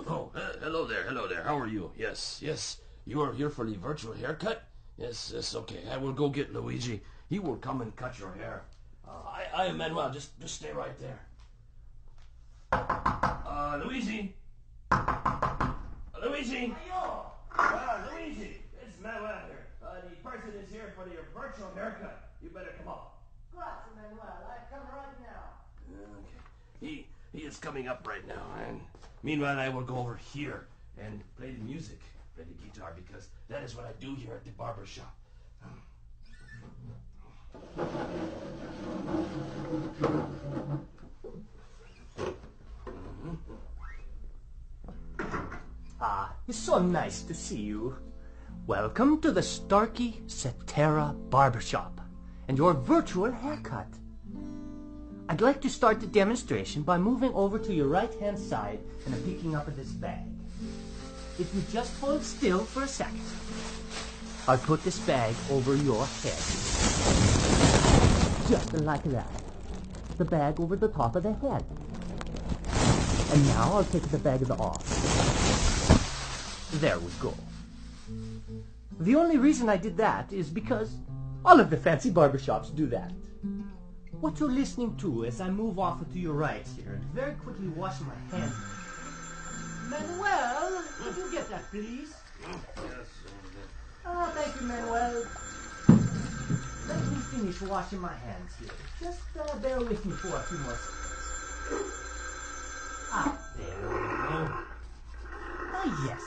Oh, hello there, hello there. How are you? Yes, yes. You are here for the virtual haircut? Yes, yes, okay. I will go get Luigi. He will come and cut your hair. I am Manuel. Just stay right there. Luigi? Luigi? Luigi, it's Manuel here. The person is here for your virtual haircut. You better come up. Grazie, Manuel. I come right now. Okay. He is coming up right now, and meanwhile I will go over here and play the music, play the guitar, because that is what I do here at the barber shop. It's so nice to see you. Welcome to the Starkey Cetera Barbershop and your virtual haircut. I'd like to start the demonstration by moving over to your right-hand side and picking up this bag. If you just hold still for a second, I'll put this bag over your head. Just like that. The bag over the top of the head. And now I'll take the bag off. There we go. The only reason I did that is because all of the fancy barbershops do that. What you're listening to as I move off to your right here and very quickly wash my hands. Manuel, could you get that, please? Yes. Thank you, Manuel. Let me finish washing my hands here. Just bear with me for a few more seconds. There we go. Yes.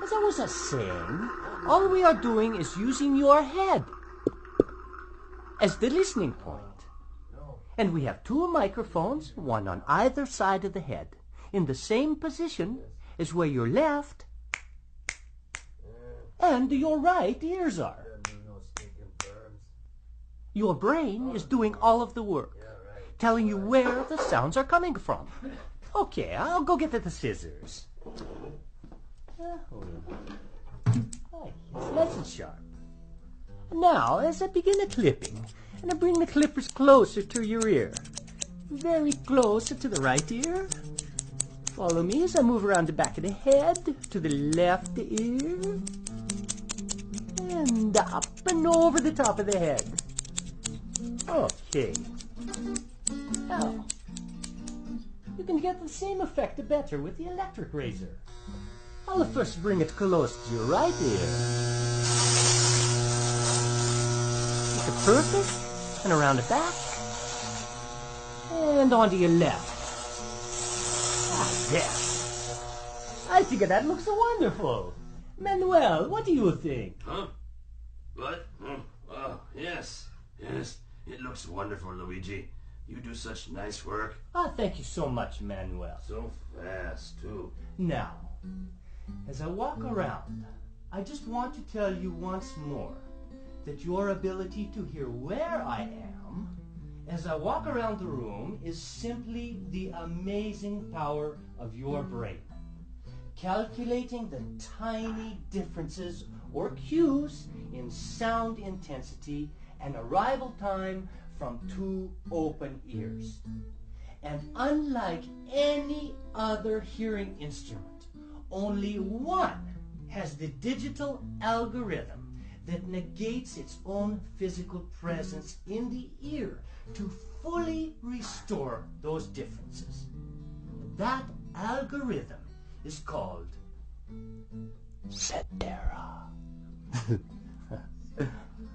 As I was saying, all we are doing is using your head as the listening point. And we have two microphones, one on either side of the head, in the same position as where your left and your right ears are. Your brain is doing all of the work, telling you where the sounds are coming from. Okay, I'll go get the scissors. It's nice and sharp. Now, as I begin the clipping, and I bring the clippers closer to your ear, very close to the right ear. Follow me as I move around the back of the head to the left ear, and up and over the top of the head. Okay. Now, you can get the same effect better with the electric razor. I'll first bring it close to your right ear. Get the perfect, and around the back, and onto your left. Yes. I think that looks wonderful. Manuel, what do you think? Huh? What? Oh, yes. Yes. It looks wonderful, Luigi. You do such nice work. Thank you so much, Manuel. So fast, too. Now, as I walk around, I just want to tell you once more that your ability to hear where I am as I walk around the room is simply the amazing power of your brain. Calculating the tiny differences or cues in sound intensity and arrival time from two open ears. And unlike any other hearing instrument, only one has the digital algorithm that negates its own physical presence in the ear to fully restore those differences. That algorithm is called Cetera.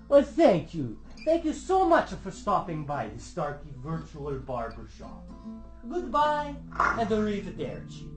Well, thank you. Thank you so much for stopping by the Starkey Virtual Barbershop. Goodbye and arrivederci.